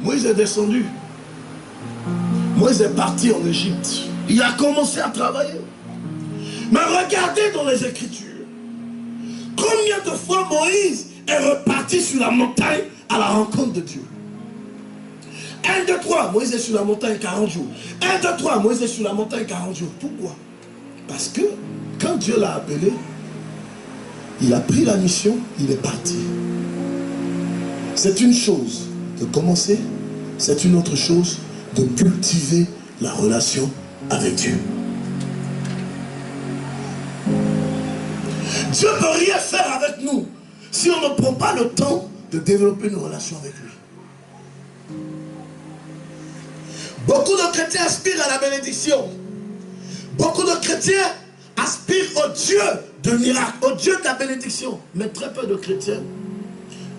Moïse est descendu. Moïse est parti en Égypte. Il a commencé à travailler. Mais regardez dans les Écritures. Combien de fois Moïse est reparti sur la montagne à la rencontre de Dieu? 1, 2, 3, Moïse est sur la montagne 40 jours. 1, 2, 3, Moïse est sur la montagne 40 jours. Pourquoi? Parce que quand Dieu l'a appelé, il a pris la mission, il est parti. C'est une chose de commencer, c'est une autre chose de cultiver la relation avec Dieu. Dieu ne peut rien faire avec nous si on ne prend pas le temps de développer une relation avec lui. Beaucoup de chrétiens aspirent à la bénédiction. Beaucoup de chrétiens aspirent au Dieu de miracle, au Dieu de la bénédiction. Mais très peu de chrétiens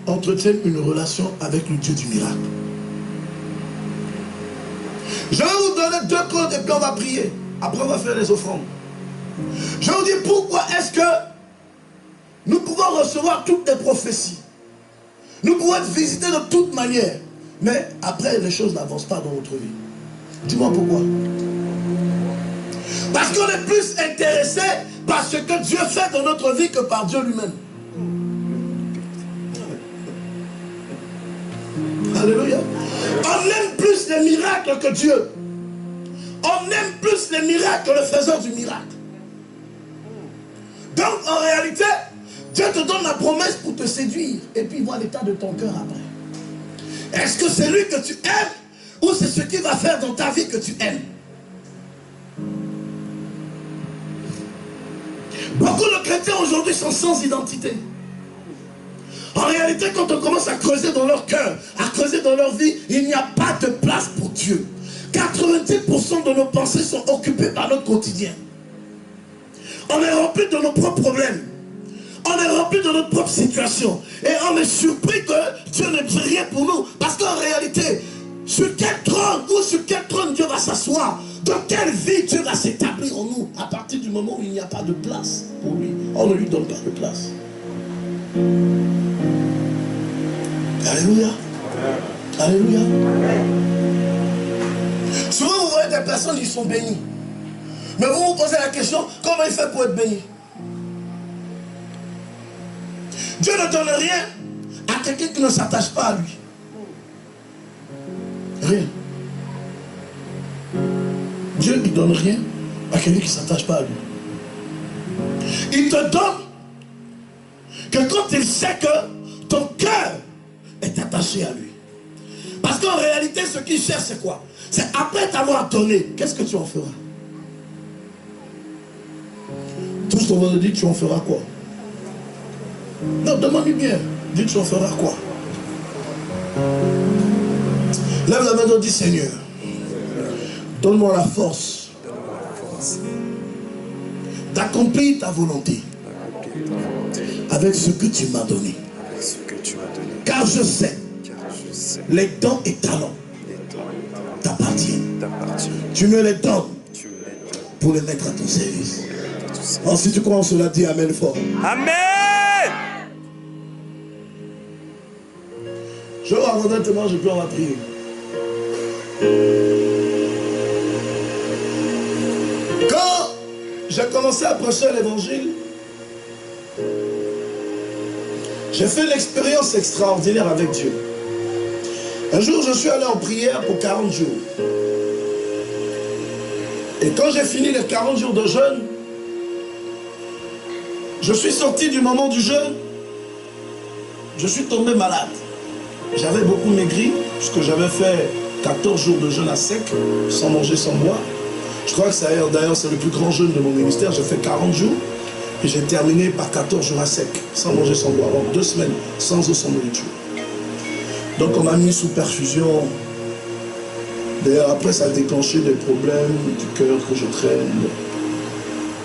entretiennent une relation avec le Dieu du miracle. Je vais vous donner 2 codes et puis on va prier. Après on va faire les offrandes. Je vais vous dire pourquoi est-ce que nous pouvons recevoir toutes les prophéties. Nous pouvons être visités de toute manière. Mais après les choses n'avancent pas dans notre vie. Dis-moi pourquoi. Parce qu'on est plus intéressé par ce que Dieu fait dans notre vie que par Dieu lui-même. Alléluia. On aime plus les miracles que Dieu. On aime plus les miracles que le faiseur du miracle. Donc en réalité, Dieu te donne la promesse pour te séduire. Et puis il voit l'état de ton cœur après. Est-ce que c'est lui que tu aimes ou c'est ce qu'il va faire dans ta vie que tu aimes? Beaucoup de chrétiens aujourd'hui sont sans identité. En réalité, quand on commence à creuser dans leur cœur, à creuser dans leur vie, il n'y a pas de place pour Dieu. 90% de nos pensées sont occupées par notre quotidien. On est rempli de nos propres problèmes. On est rempli de notre propre situation. Et on est surpris que Dieu ne fait rien pour nous. Parce qu'en réalité, sur quel trône Dieu va s'asseoir? Dans quelle vie Dieu va s'établir en nous? À partir du moment où il n'y a pas de place pour lui, on ne lui donne pas de place. Alléluia. Alléluia. Souvent vous voyez des personnes qui sont bénies. Mais vous vous posez la question, comment il fait pour être béni? Dieu ne donne rien à quelqu'un qui ne s'attache pas à lui. Rien. Dieu ne donne rien à quelqu'un qui ne s'attache pas à lui. Il te donne que quand il sait que ton cœur est attaché à lui. Parce qu'en réalité, ce qu'il cherche, c'est quoi? C'est après t'avoir donné, qu'est-ce que tu en feras? Tout ce qu'on va te dire, tu en feras quoi? Non, demande-lui bien. Dis, tu en feras quoi? Lève la main et dis, Seigneur, donne-moi la force d'accomplir ta volonté avec ce que tu m'as donné. Car je sais, les dons et talents t'appartiennent. Tu me les donnes pour les mettre à ton service. Alors, si tu crois en cela, dis Amen fort. Amen. Je vais avoir maintenant, je peux en prier. Quand j'ai commencé à prêcher l'évangile, j'ai fait l'expérience extraordinaire avec Dieu. Un jour, je suis allé en prière pour 40 jours. Et quand j'ai fini les 40 jours de jeûne, je suis sorti du moment du jeûne, je suis tombé malade. J'avais beaucoup maigri, puisque j'avais fait 14 jours de jeûne à sec, sans manger, sans boire. Je crois que d'ailleurs c'est le plus grand jeûne de mon ministère. J'ai fait 40 jours et j'ai terminé par 14 jours à sec, sans manger, sans boire. Donc 2 semaines, sans eau, sans nourriture. Donc on m'a mis sous perfusion. D'ailleurs après ça a déclenché des problèmes du cœur que je traîne.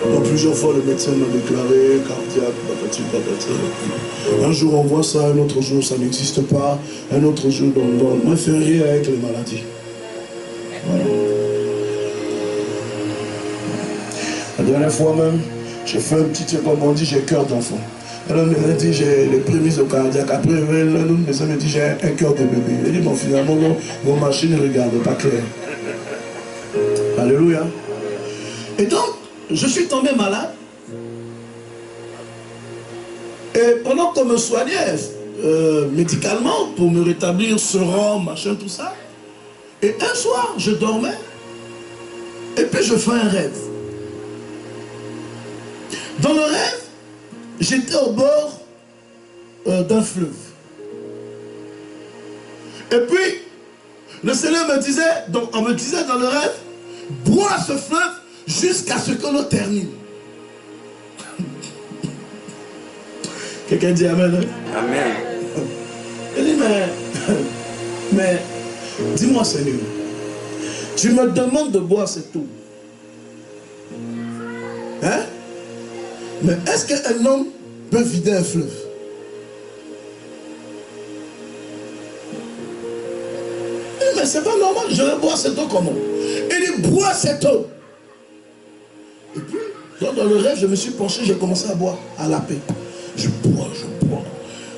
Donc plusieurs fois le médecin m'a déclaré cardiaque, patati patata. Un jour on voit ça, un autre jour ça n'existe pas, un autre jour donc moi je fais rien avec les maladies. Voilà. La dernière fois même, j'ai fait un petit, comme on dit, j'ai cœur d'enfant. Alors, il me dit, j'ai les prémices au cardiaque. Après, l'autre médecin me dit, j'ai un cœur de bébé. Il dit, bon, finalement, vos machines ne regardent pas clair. Alléluia. Et donc, je suis tombé malade. Et pendant qu'on me soignait médicalement pour me rétablir, sérum, machin, tout ça. Et un soir, je dormais. Et puis, je fais un rêve. Dans le rêve, j'étais au bord d'un fleuve. Et puis, le Seigneur me disait, donc on me disait dans le rêve, bois ce fleuve jusqu'à ce que l'eau termine. Quelqu'un dit Amen. Hein? Amen. Il dit, mais dis-moi Seigneur, tu me demandes de boire cette eau. Hein? Mais est-ce qu'un homme peut vider un fleuve? Mais c'est pas normal, je vais boire cette eau comment? Il dit, bois cette eau. Et puis, dans le rêve, je me suis penché, j'ai commencé à boire, à laper. Je bois, je bois.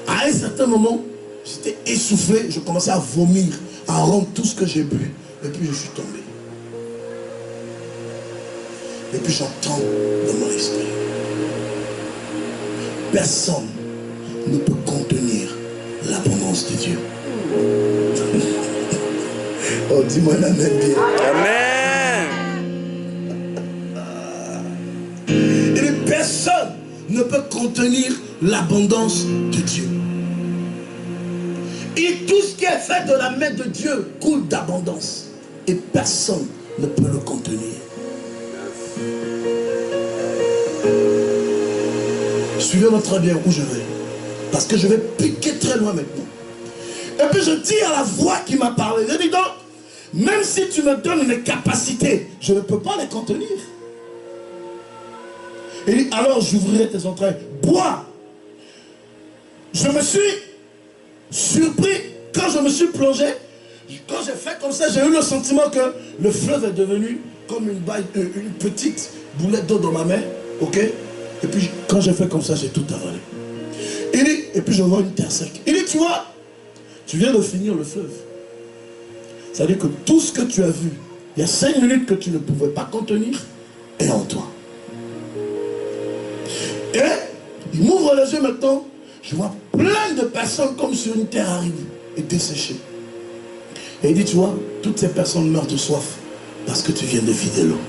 À un certain moment, j'étais essoufflé, je commençais à vomir, à rendre tout ce que j'ai bu. Et puis je suis tombé. Et puis j'entends dans mon esprit, personne ne peut contenir l'abondance de Dieu. Oh, dis-moi un amen bien. Amen. Et personne ne peut contenir l'abondance de Dieu. Et tout ce qui est fait de la main de Dieu coule d'abondance. Et personne ne peut le contenir. Suivez-moi très bien où je vais. Parce que je vais piquer très loin maintenant. Et puis je dis à la voix qui m'a parlé, je dis donc, même si tu me donnes les capacités, je ne peux pas les contenir. Il dit, alors j'ouvrirai tes entrailles. Bois. Je me suis surpris quand je me suis plongé. Quand j'ai fait comme ça, j'ai eu le sentiment que le fleuve est devenu comme une petite boulette d'eau dans ma main. Ok? Et puis quand j'ai fait comme ça, j'ai tout avalé. Il dit, et puis je vois une terre sec. Il dit, tu vois, tu viens de finir le fleuve. C'est-à-dire que tout ce que tu as vu, il y a 5 minutes que tu ne pouvais pas contenir, est en toi. Et il m'ouvre les yeux maintenant, je vois plein de personnes comme sur une terre aride et desséchée. Et il dit, tu vois, toutes ces personnes meurent de soif parce que tu viens de vider l'eau.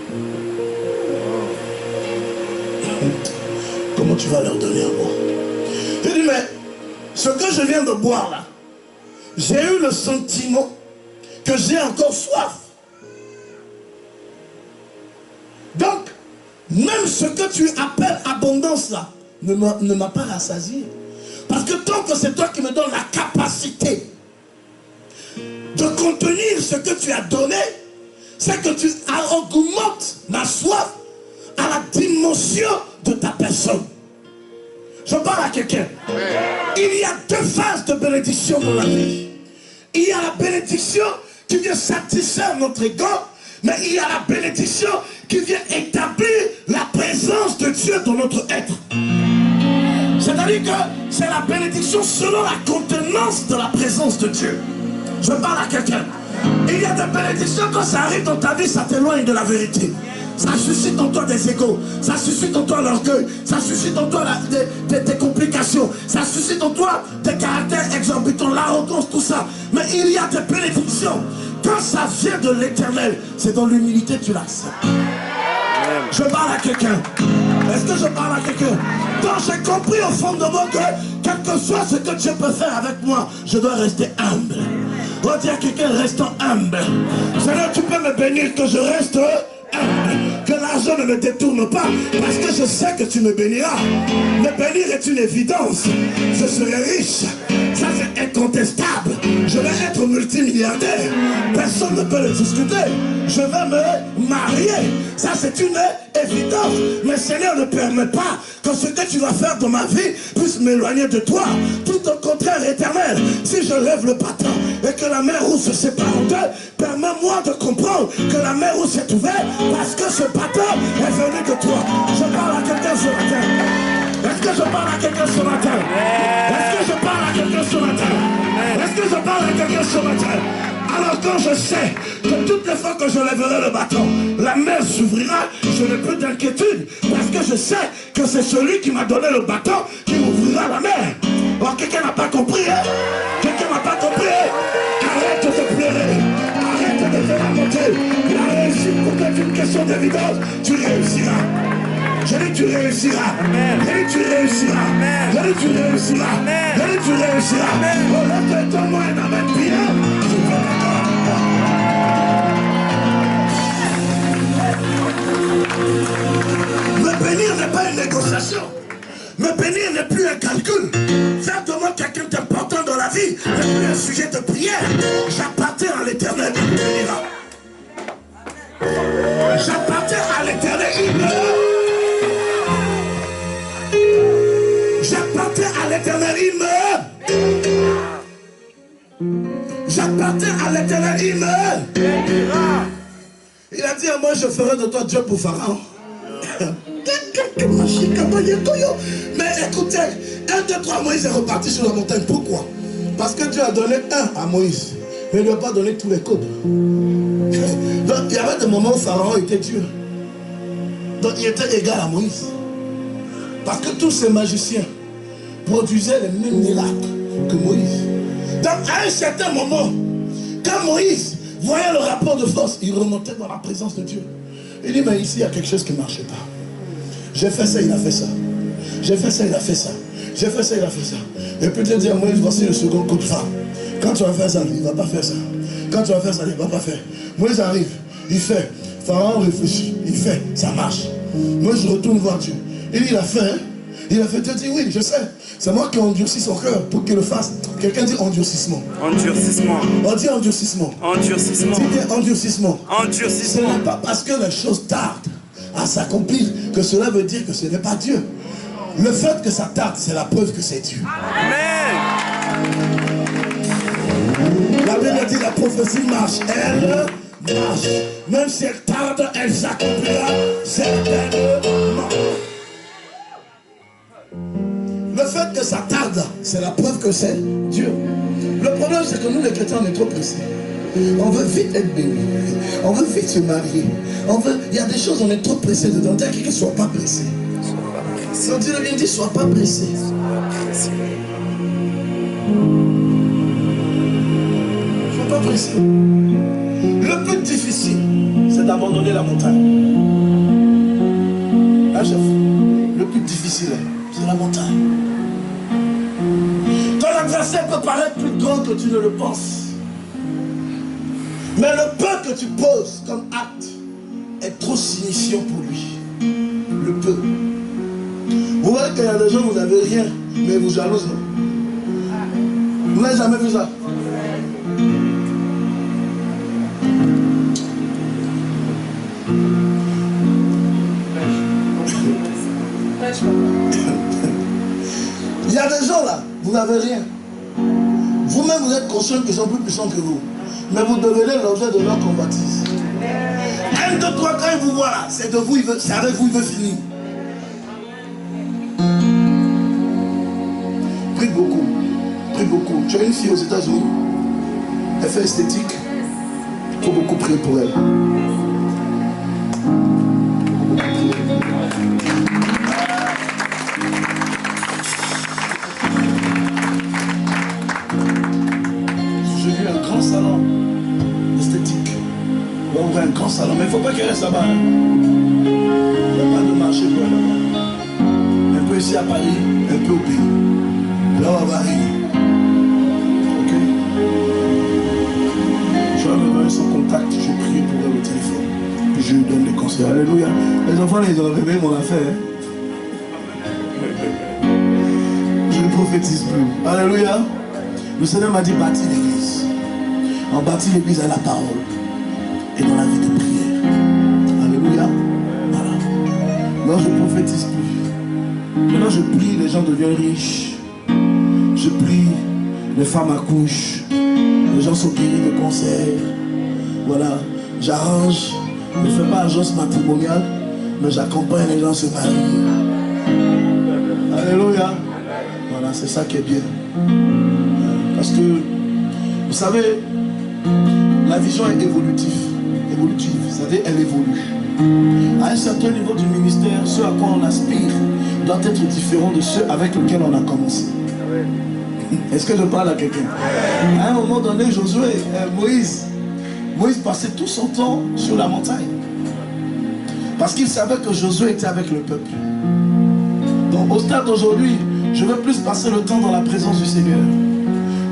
Comment tu vas leur donner à boire? Il dit, mais ce que je viens de boire là, j'ai eu le sentiment que j'ai encore soif. Donc, même ce que tu appelles abondance là, ne m'a pas rassasié. Parce que tant que c'est toi qui me donnes la capacité de contenir ce que tu as donné, c'est que tu augmentes ma soif à la dimension de ta personne. Je parle à quelqu'un. Il y a 2 phases de bénédiction dans la vie. Il y a la bénédiction qui vient satisfaire notre ego, mais il y a la bénédiction qui vient établir la présence de Dieu dans notre être. C'est-à-dire que c'est la bénédiction selon la contenance de la présence de Dieu. Je parle à quelqu'un. Il y a des bénédictions, quand ça arrive dans ta vie, ça t'éloigne de la vérité. Ça suscite en toi des égos, ça suscite en toi l'orgueil, ça suscite en toi des complications, ça suscite en toi des caractères exorbitants, l'arrogance, tout ça. Mais il y a des bénédictions. Quand ça vient de l'éternel, c'est dans l'humilité que tu l'acceptes. Je parle à quelqu'un. Est-ce que je parle à quelqu'un? Donc j'ai compris au fond de moi que quel que soit ce que Dieu peut faire avec moi, je dois rester humble. On va dire à quelqu'un, restant humble. Seigneur, tu peux me bénir que je reste humble. Que l'argent ne me détourne pas, parce que je sais que tu me béniras. Me bénir est une évidence. Je serai riche. Ça c'est incontestable. Je vais être multimilliardaire. Personne ne peut le discuter. Je vais me marier. Ça c'est une évidence. Mais Seigneur ne permet pas que ce que tu vas faire dans ma vie puisse m'éloigner de toi. Tout au contraire, éternel. Si je lève le bâton et que la mer Rouge se sépare en deux, permets-moi de comprendre que la mer Rouge s'est ouverte parce que ce bâton est venu de toi. Je parle à quelqu'un ce matin. Est-ce que je parle à quelqu'un ce matin? Est-ce que je parle à quelqu'un ce matin? Est-ce que je parle à quelqu'un ce matin? Alors quand je sais que toutes les fois que je lèverai le bâton, la mer s'ouvrira, je n'ai plus d'inquiétude. Parce que je sais que c'est celui qui m'a donné le bâton qui m'ouvrira la mer. Alors quelqu'un n'a pas compris, hein? Quelqu'un n'a pas compris? Arrête de te pleurer. Arrête de te raconter. La réussite pour toi est une question d'évidence. Tu réussiras. Je dis tu réussiras. Je dis tu réussiras. Je dis tu réussiras. Je dis tu réussiras. Oh là, donne-moi un amen bien. Me bénir n'est pas une négociation. Me bénir n'est plus un calcul. Faire de moi quelqu'un d'important dans la vie n'est plus un sujet de prière. J'appartiens à l'Éternel, il me bénira. J'appartiens à l'Éternel, il me... J'appartiens à l'Éternel, il me... J'appartiens à l'Éternel, il me... Il a dit à moi, je ferai de toi Dieu pour Pharaon. Mais écoutez, 1, 2, 3, Moïse est reparti sur la montagne. Pourquoi? Parce que Dieu a donné un à Moïse, mais il ne lui a pas donné tous les codes. Donc il y avait des moments où Pharaon était Dieu. Donc il était égal à Moïse. Parce que tous ces magiciens produisaient les mêmes miracles que Moïse. Donc à un certain moment, quand Moïse voyait le rapport de force, il remontait dans la présence de Dieu. Il dit, mais ici il y a quelque chose qui ne marchait pas. J'ai fait ça, il a fait ça. J'ai fait ça, il a fait ça. J'ai fait ça, il a fait ça. Et puis il dit à Moïse, voici le second coup de phare. Quand tu vas faire ça, il ne va pas faire ça. Quand tu vas faire ça, il ne va pas faire. Moïse arrive, il fait. Pharaon réfléchit, il fait, ça marche. Moïse retourne voir Dieu. Il a fait, hein? Il a fait, Dieu dit, oui, je sais. C'est moi qui ai endurci son cœur pour qu'il le fasse. Quelqu'un dit endurcissement. Endurcissement. On dit endurcissement. Endurcissement. Dis bien endurcissement. Endurcissement. Ce n'est pas parce que les choses tardent à s'accomplir que cela veut dire que ce n'est pas Dieu. Le fait que ça tarde, c'est la preuve que c'est Dieu. Amen. La Bible dit la prophétie marche. Elle marche. Même si elle tarde, elle s'accomplira certainement. Le fait que ça tarde, c'est la preuve que c'est Dieu. Le problème, c'est que nous, les chrétiens, on est trop pressés. On veut vite être béni. On veut vite se marier. Il y a des choses, on est trop pressés dedans. Dis à quelqu'un, ne sois pas pressé. Si on dit le bien dit, sois pas pressé. Sois pas pressé. Le plus difficile, c'est d'abandonner la montagne. Hein, chef? Le plus difficile, c'est la montagne. Ton adversaire peut paraître plus grand que tu ne le penses. Mais le peu que tu poses comme acte est trop signifiant pour lui. Le peu. Vous voyez qu'il y a des gens, vous n'avez rien, mais vous jalousent. Vous n'avez jamais vu ça? Il y a des gens là, vous n'avez rien. Vous-même, vous êtes conscient qu'ils sont plus puissants que vous. Mais vous devenez l'objet de leur convoitise. 1, 2, 3, quand il vous voit là, c'est de vous, c'est avec vous, il veut finir. Prie beaucoup. Prie beaucoup. Tu as une fille aux États-Unis. Elle fait esthétique. Il faut beaucoup prier pour elle. J'ai vu un grand salon esthétique. On va ouvrir un grand salon, mais il ne faut pas qu'elle reste là-bas. Hein. Il n'y a pas de marché pour elle là-bas. Un peu ici à Paris, un peu au pays. Là, on va arriver. Ok? Je vais me donner son contact, je prie pour elle au téléphone. Puis je lui donne des conseils. Alléluia. Les enfants, ils ont réveillé mon affaire. Je ne prophétise plus. Alléluia. Le Seigneur m'a dit bâtir l'église. On bâtit l'église à la parole et dans la vie de prière. Alléluia. Voilà. Maintenant, je ne prophétise plus. Maintenant, je prie, les gens deviennent riches. Je prie, les femmes accouchent. Les gens sont guéris de cancer. Voilà. J'arrange. Je ne fais pas agence matrimoniale, mais j'accompagne les gens à se marier. Alléluia. Voilà, c'est ça qui est bien. Parce que, vous savez, la vision est évolutive, c'est-à-dire elle évolue. À un certain niveau du ministère, ce à quoi on aspire doit être différent de ceux avec lesquels on a commencé. Est-ce que je parle à quelqu'un? À un moment donné, Moïse passait tout son temps sur la montagne. Parce qu'il savait que Josué était avec le peuple. Donc au stade d'aujourd'hui, je veux plus passer le temps dans la présence du Seigneur.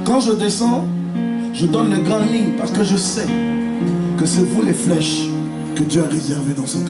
Quand je descends, je donne les grandes lignes parce que je sais que c'est vous les flèches que Dieu a réservées dans son cœur.